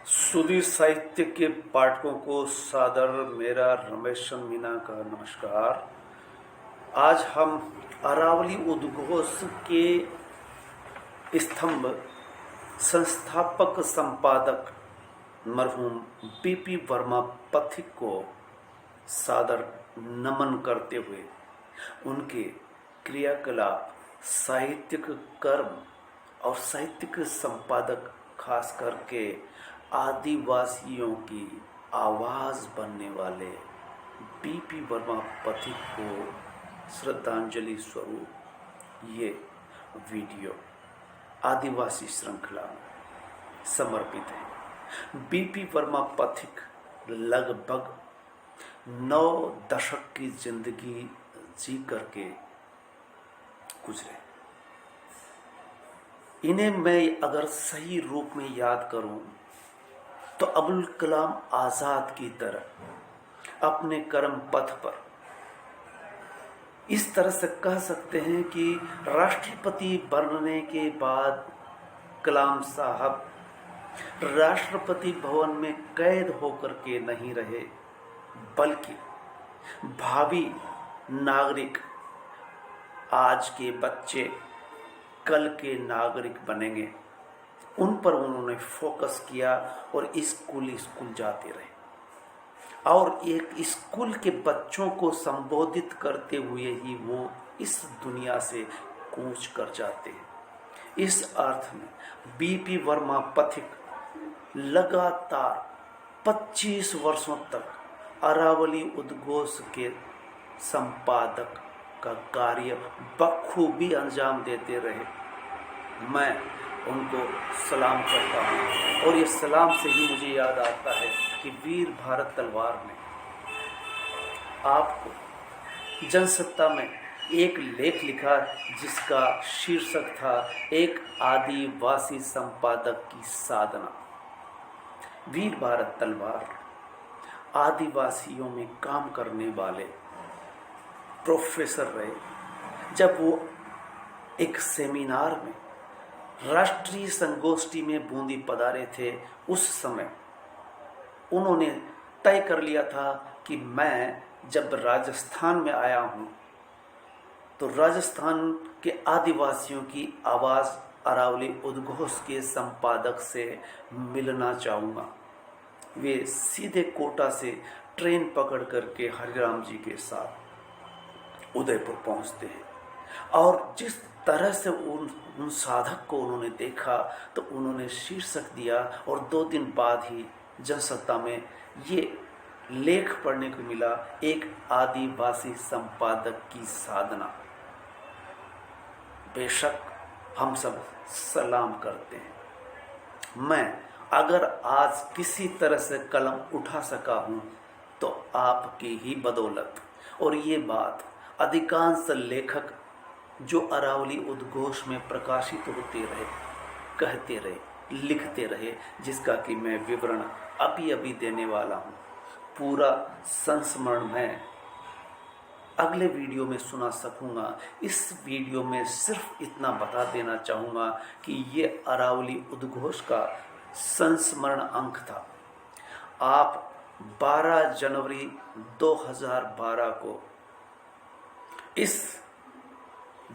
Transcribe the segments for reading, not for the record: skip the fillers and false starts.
सुधीर साहित्य के पाठकों को सादर मेरा रमेश मीना का नमस्कार। आज हम अरावली उद्घोष के स्तंभ संस्थापक संपादक मरहूम बीपी वर्मा पथिक को सादर नमन करते हुए उनके क्रियाकलाप, साहित्यिक कर्म और साहित्यिक संपादक खास करके आदिवासियों की आवाज़ बनने वाले बीपी वर्मा पथिक को श्रद्धांजलि स्वरूप ये वीडियो आदिवासी श्रृंखला में समर्पित है। बीपी वर्मा पथिक लगभग 9 दशक की जिंदगी जी करके गुजरे। इन्हें मैं अगर सही रूप में याद करूं तो अबुल कलाम आज़ाद की तरह अपने कर्म पथ पर इस तरह से कह सकते हैं कि राष्ट्रपति बनने के बाद कलाम साहब राष्ट्रपति भवन में कैद होकर के नहीं रहे, बल्कि भावी नागरिक, आज के बच्चे कल के नागरिक बनेंगे, उन पर उन्होंने फोकस किया और स्कूल जाते रहे और एक स्कूल के बच्चों को संबोधित करते हुए ही वो इस दुनिया से कूच कर जाते हैं। इस अर्थ में बीपी वर्मा पथिक लगातार 25 वर्षों तक अरावली उद्घोष के संपादक का कार्य बखूबी अंजाम देते रहे। मैं उनको सलाम करता हूँ और ये सलाम से ही मुझे याद आता है कि वीर भारत तलवार ने आपको जनसत्ता में एक लेख लिखा जिसका शीर्षक था एक आदिवासी संपादक की साधना। वीर भारत तलवार आदिवासियों में काम करने वाले प्रोफेसर रहे। जब वो एक सेमिनार में राष्ट्रीय संगोष्ठी में बूंदी पधारे थे, उस समय उन्होंने तय कर लिया था कि मैं जब राजस्थान में आया हूँ तो राजस्थान के आदिवासियों की आवाज़ अरावली उद्घोष के संपादक से मिलना चाहूँगा। वे सीधे कोटा से ट्रेन पकड़ करके हरिराम जी के साथ उदयपुर पहुँचते हैं और जिस तरह से उन साधक को उन्होंने देखा तो उन्होंने शीर्षक दिया और 2 दिन बाद ही जनसत्ता में ये लेख पढ़ने को मिला, एक आदिवासी संपादक की साधना। बेशक हम सब सलाम करते हैं। मैं अगर आज किसी तरह से कलम उठा सका हूँ तो आपकी ही बदौलत, और ये बात अधिकांश लेखक जो अरावली उद्घोष में प्रकाशित होते रहे, कहते रहे, लिखते रहे, जिसका कि मैं विवरण अभी देने वाला हूँ। पूरा संस्मरण मैं अगले वीडियो में सुना सकूँगा। इस वीडियो में सिर्फ इतना बता देना चाहूँगा कि ये अरावली उद्घोष का संस्मरण अंक था। आप 12 जनवरी 2012 को इस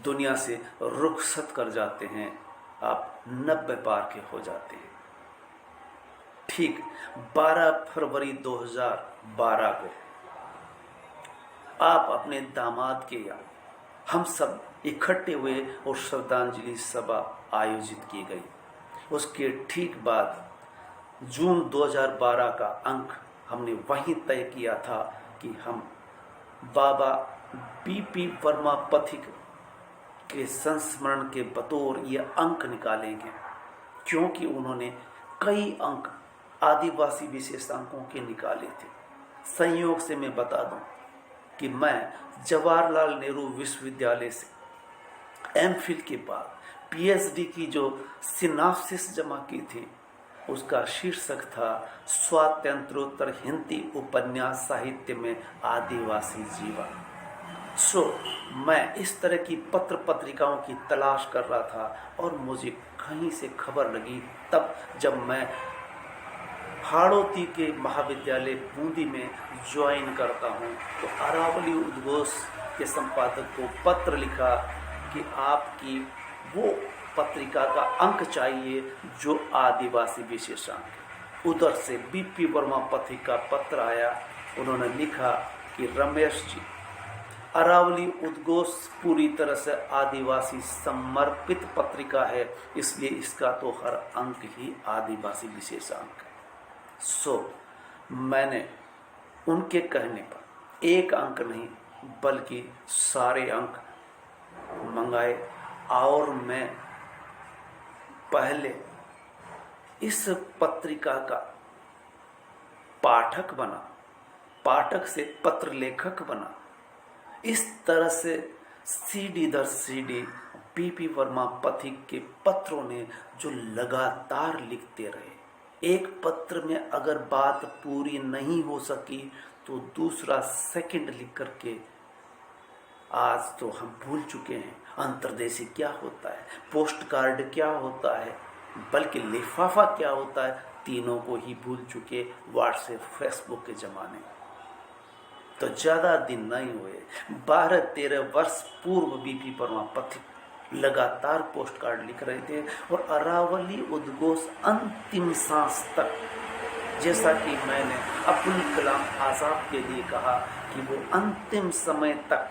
दुनिया से रुखसत कर जाते हैं। आप 90 पार के हो जाते हैं। ठीक 12 फरवरी 2012 को आप अपने दामाद के यहाँ हम सब इकट्ठे हुए और श्रद्धांजलि सभा आयोजित की गई। उसके ठीक बाद जून 2012 का अंक हमने वहीं तय किया था कि हम बाबा बीपी वर्मा पथिक के संस्मरण के बतौर ये अंक निकालेंगे, क्योंकि उन्होंने कई अंक आदिवासी विशेषांकों के निकाले थे। संयोग से मैं बता दूं कि मैं जवाहरलाल नेहरू विश्वविद्यालय से एमफिल के बाद पीएचडी की जो सिनाप्सिस जमा की थी, उसका शीर्षक था स्वातंत्रोत्तर हिंदी उपन्यास साहित्य में आदिवासी जीवन। मैं इस तरह की पत्र पत्रिकाओं की तलाश कर रहा था और मुझे कहीं से खबर लगी तब जब मैं हाड़ौती के महाविद्यालय बूंदी में ज्वाइन करता हूँ तो अरावली उद्घोष के संपादक को पत्र लिखा कि आपकी वो पत्रिका का अंक चाहिए जो आदिवासी विशेषांक। उधर से बीपी वर्मा पथिक का पत्र आया। उन्होंने लिखा कि रमेश जी, अरावली उद्घोष पूरी तरह से आदिवासी समर्पित पत्रिका है, इसलिए इसका तो हर अंक ही आदिवासी विशेषांक है। मैंने उनके कहने पर एक अंक नहीं बल्कि सारे अंक मंगाए और मैं पहले इस पत्रिका का पाठक बना, पाठक से पत्र लेखक बना। इस तरह से सीडी दर सीडी बीपी वर्मा पथिक के पत्रों ने जो लगातार लिखते रहे, एक पत्र में अगर बात पूरी नहीं हो सकी तो दूसरा सेकंड लिख करके, आज तो हम भूल चुके हैं अंतर्देशी क्या होता है, पोस्ट कार्ड क्या होता है, बल्कि लिफाफा क्या होता है, तीनों को ही भूल चुके व्हाट्सएप फेसबुक के ज़माने। तो ज़्यादा दिन नहीं हुए, 12-13 वर्ष पूर्व बीपी वर्मा पथिक लगातार पोस्ट कार्ड लिख रहे थे और अरावली उद्घोष अंतिम सांस तक, जैसा कि मैंने अब्दुल कलाम आज़ाद के लिए कहा कि वो अंतिम समय तक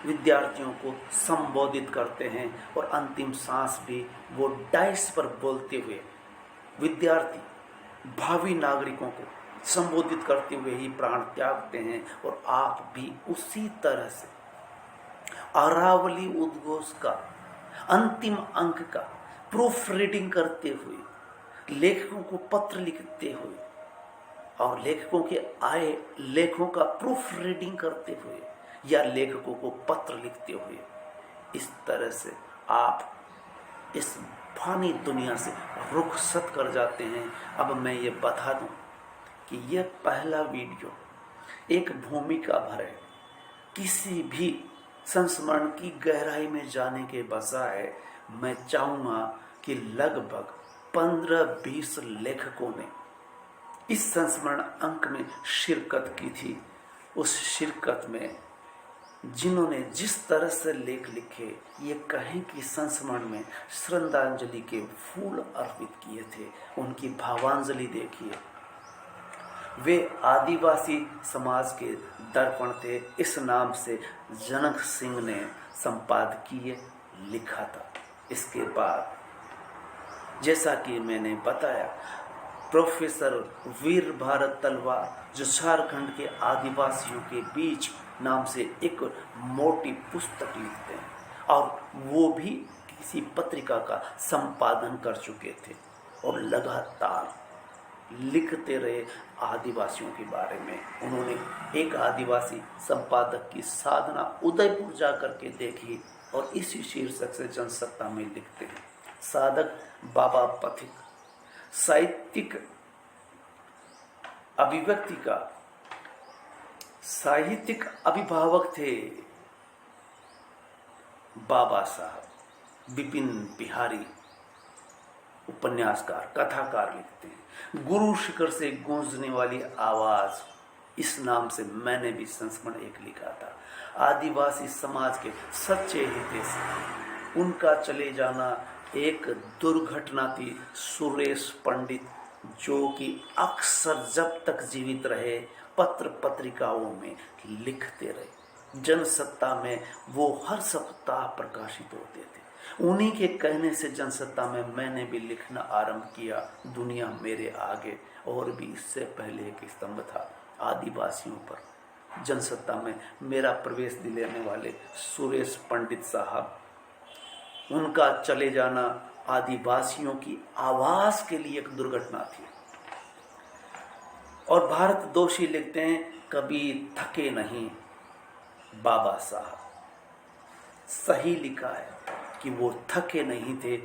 विद्यार्थियों को संबोधित करते हैं और अंतिम सांस भी वो डाइस पर बोलते हुए विद्यार्थी भावी नागरिकों को संबोधित करते हुए ही प्राण त्यागते हैं। और आप भी उसी तरह से अरावली उद्घोष का अंतिम अंक का प्रूफ रीडिंग करते हुए, लेखकों को पत्र लिखते हुए और लेखकों के आए लेखों का प्रूफ रीडिंग करते हुए या लेखकों को पत्र लिखते हुए, इस तरह से आप इस फानी दुनिया से रुखसत कर जाते हैं। अब मैं ये बता दूं कि यह पहला वीडियो एक भूमिका भर है। किसी भी संस्मरण की गहराई में जाने के बजाय मैं चाहूँगा कि लगभग 15-20 लेखकों ने इस संस्मरण अंक में शिरकत की थी। उस शिरकत में जिन्होंने जिस तरह से लेख लिखे, ये कहें कि संस्मरण में श्रद्धांजलि के फूल अर्पित किए थे, उनकी भावांजलि देखिए। वे आदिवासी समाज के दर्पण थे, इस नाम से जनक सिंह ने संपादकीय लिखा था। इसके बाद जैसा कि मैंने बताया, प्रोफेसर वीर भारत तलवार जो झारखंड के आदिवासियों के बीच नाम से एक मोटी पुस्तक लिखते हैं और वो भी किसी पत्रिका का संपादन कर चुके थे और लगातार लिखते रहे आदिवासियों के बारे में। उन्होंने एक आदिवासी संपादक की साधना उदयपुर जा करके देखी और इसी शीर्षक से जनसत्ता में लिखते हैं। साधक बाबा पथिक साहित्यिक अभिव्यक्ति का साहित्यिक अभिभावक थे। बाबा साहब बिपिन बिहारी उपन्यासकार, कथाकार लिखते हैं। गुरु शिखर से गूंजने वाली आवाज, इस नाम से मैंने भी संस्मरण एक लिखा था। आदिवासी समाज के सच्चे हितैषी, उनका चले जाना एक दुर्घटना थी। सुरेश पंडित जो कि अक्सर जब तक जीवित रहे पत्र पत्रिकाओं में लिखते रहे, जनसत्ता में वो हर सप्ताह प्रकाशित होते थे। उन्हीं के कहने से जनसत्ता में मैंने भी लिखना आरंभ किया, दुनिया मेरे आगे। और भी इससे पहले एक स्तंभ था आदिवासियों पर। जनसत्ता में मेरा प्रवेश दिलाने वाले सुरेश पंडित साहब, उनका चले जाना आदिवासियों की आवाज के लिए एक दुर्घटना थी। और भारत दोषी लिखते हैं, कभी थके नहीं बाबा साहब। सही लिखा है कि वो थके नहीं थे,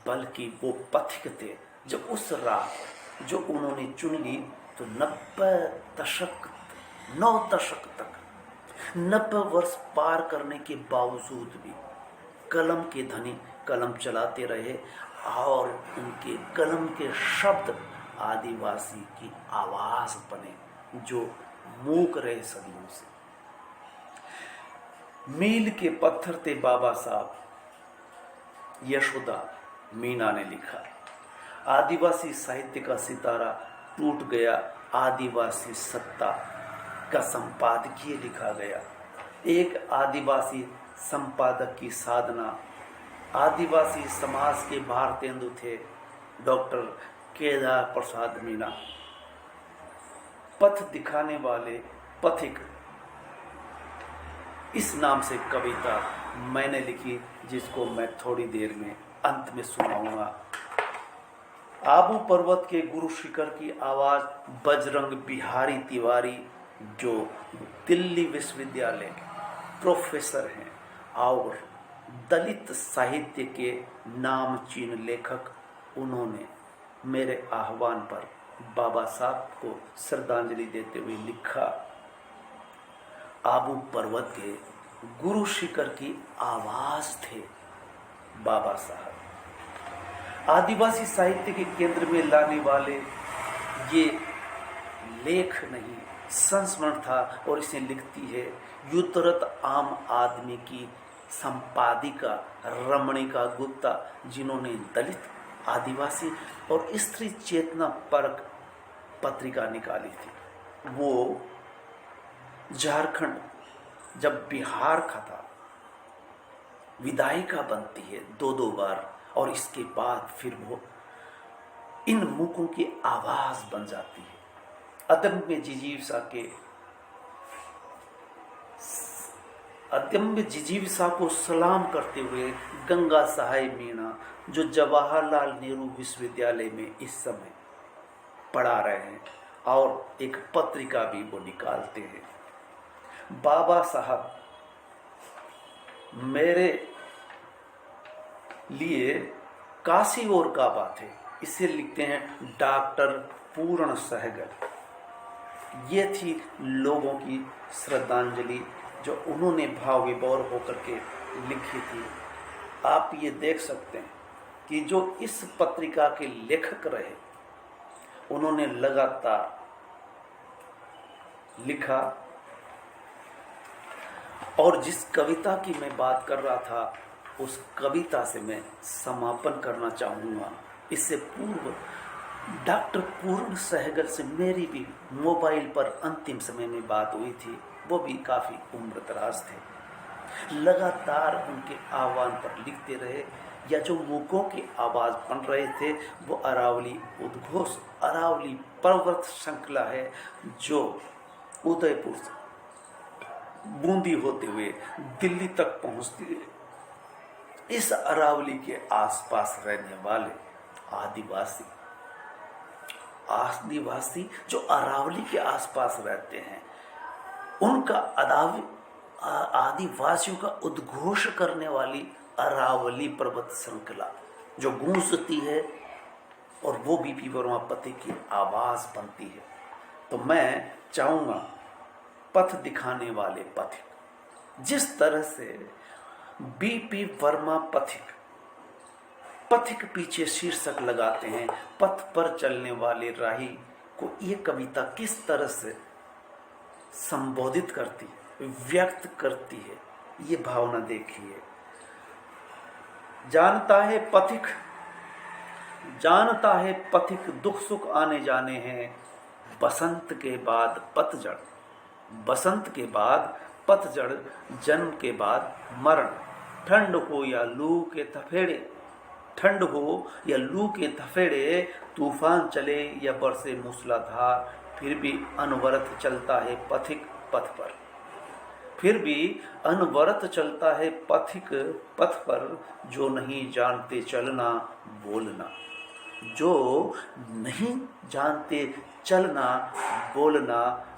बल्कि वो पथिक थे। जब उस राह जो उन्होंने चुन ली तो 9 दशक तक 90 वर्ष पार करने के बावजूद भी कलम के धनी कलम चलाते रहे और उनके कलम के शब्द आदिवासी की आवाज बने जो मूक रहे सदियों से। मील के पत्थर थे बाबा साहब, यशोदा मीना ने लिखा। आदिवासी साहित्य का सितारा टूट गया, आदिवासी सत्ता का संपादकीय लिखा गया। एक आदिवासी संपादक की साधना। आदिवासी समाज के भारतेंदु थे डॉक्टर केदार प्रसाद मीना। पथ दिखाने वाले पथिक, इस नाम से कविता मैंने लिखी, जिसको मैं थोड़ी देर में अंत में सुनाऊंगा। आबू पर्वत के गुरु शिखर की आवाज बजरंग बिहारी तिवारी, जो दिल्ली विश्वविद्यालय के प्रोफेसर हैं और दलित साहित्य के नामचीन लेखक, उन्होंने मेरे आह्वान पर बाबा साहब को श्रद्धांजलि देते हुए लिखा। आबू पर्वत के गुरु शिखर की आवाज थे बाबा साहब। आदिवासी साहित्य के केंद्र में लाने वाले ये लेख नहीं, संस्मरण था। और इसे लिखती है युतरत आम आदमी की संपादिका रमणिका गुप्ता, जिन्होंने दलित, आदिवासी और स्त्री चेतना परक पत्रिका निकाली थी। वो झारखंड जब बिहार का था, विधायिका बनती है 2-2 बार, और इसके बाद फिर वो इन मूकों की आवाज बन जाती है। अदम्य जिजीविसा को सलाम करते हुए गंगा सहाय मीणा, जो जवाहरलाल नेहरू विश्वविद्यालय में इस समय पढ़ा रहे हैं, और एक पत्रिका भी वो निकालते हैं। बाबा साहब मेरे लिए काशी और काबा थे। इसे लिखते हैं डॉक्टर पूर्ण सहगल। ये थी लोगों की श्रद्धांजलि जो उन्होंने भाव विभोर होकर के लिखी थी। आप ये देख सकते हैं कि जो इस पत्रिका के लेखक रहे, उन्होंने लगातार लिखा। और जिस कविता की मैं बात कर रहा था, उस कविता से मैं समापन करना चाहूँगा। इससे पूर्व डॉक्टर पूर्ण सहगल से मेरी भी मोबाइल पर अंतिम समय में बात हुई थी। वो भी काफ़ी उम्रदराज थे, लगातार उनके आह्वान पर लिखते रहे। या जो मूकों की आवाज़ बन रहे थे, वो अरावली उद्घोष, अरावली पर्वत श्रृंखला है, जो उदयपुर से बूंदी होते हुए दिल्ली तक पहुंचती है। इस अरावली के आसपास रहने वाले आदिवासी जो अरावली के आसपास रहते हैं, उनका आदिवासियों का उद्घोष करने वाली अरावली पर्वत श्रृंखला जो गूंजती है, और वो बीपी वर्मा पति की आवाज बनती है। तो मैं चाहूँगा पथ दिखाने वाले पथिक, जिस तरह से बीपी वर्मा पथिक पीछे शीर्षक लगाते हैं, पथ पर चलने वाले राही को ये कविता किस तरह से संबोधित करती है, व्यक्त करती है, ये भावना देखिए। जानता है पथिक दुख सुख आने जाने हैं, बसंत के बाद पतझड़, जन्म के बाद मरण, ठंड हो या लू के थफेड़े, तूफान चले या बरसे मूसलाधार, फिर भी अनवरत चलता है पथिक पथ पर। पथ पर, जो नहीं जानते चलना बोलना,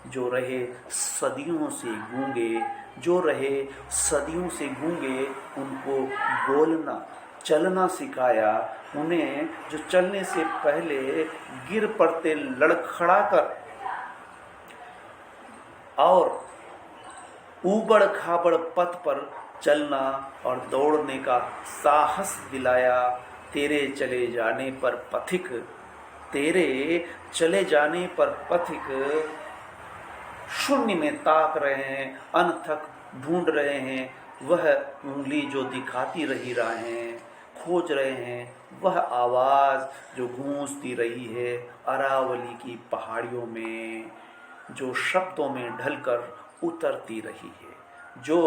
जो रहे सदियों से गूंगे, उनको बोलना। चलना सिखाया उन्हें, जो चलने से पहले गिर पड़ते लड़खड़ा कर, और ऊबड़ खाबड़ पथ पर चलना और दौड़ने का साहस दिलाया। तेरे चले जाने पर पथिक तेरे चले जाने पर पथिक शून्य में ताक रहे हैं, अनथक ढूंढ रहे हैं। वह उंगली जो दिखाती रही राहें, खोज रहे हैं वह आवाज़ जो गूंजती रही है अरावली की पहाड़ियों में, जो शब्दों में ढलकर उतरती रही है, जो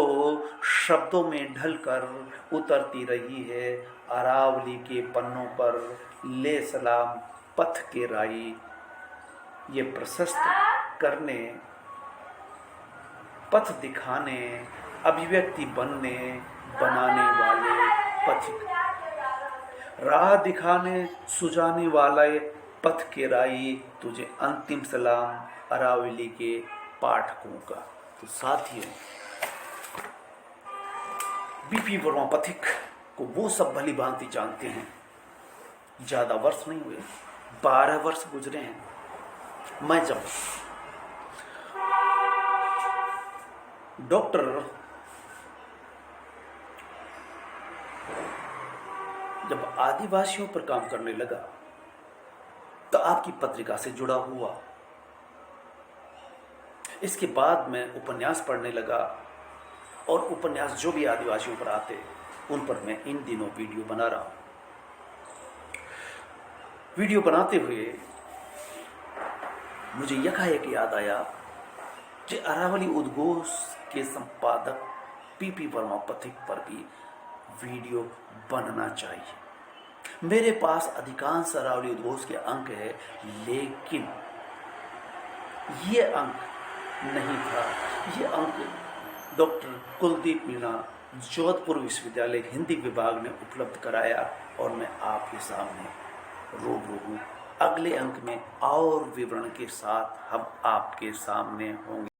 शब्दों में ढलकर उतरती रही है अरावली के पन्नों पर। ले सलाम पथ के राई, ये प्रशस्त करने, पथ दिखाने, अभिव्यक्ति बनने बनाने वाले पथिक, राह दिखाने सुझाने वाले पथ के राई, तुझे अंतिम सलाम अरावली के पाठकों का। तो साथियों, बीपी वर्मा पथिक को वो सब भली भांति जानते हैं। ज़्यादा वर्ष नहीं हुए, 12 वर्ष गुजरे हैं। मैं जब आदिवासियों पर काम करने लगा तो आपकी पत्रिका से जुड़ा हुआ। इसके बाद मैं उपन्यास पढ़ने लगा और उपन्यास जो भी आदिवासियों पर आते उन पर मैं इन दिनों वीडियो बना रहा हूं। वीडियो बनाते हुए मुझे यकायक याद आया कि अरावली उद्घोष के संपादक पीपी वर्मा पथिक पर भी वीडियो बनना चाहिए। मेरे पास अधिकांश अरावली उद्घोष के अंक है, लेकिन ये अंक नहीं था। ये अंक डॉक्टर कुलदीप मीणा जोधपुर विश्वविद्यालय हिंदी विभाग ने उपलब्ध कराया और मैं आपके सामने रूबरू हूँ। अगले अंक में और विवरण के साथ हम आपके सामने होंगे।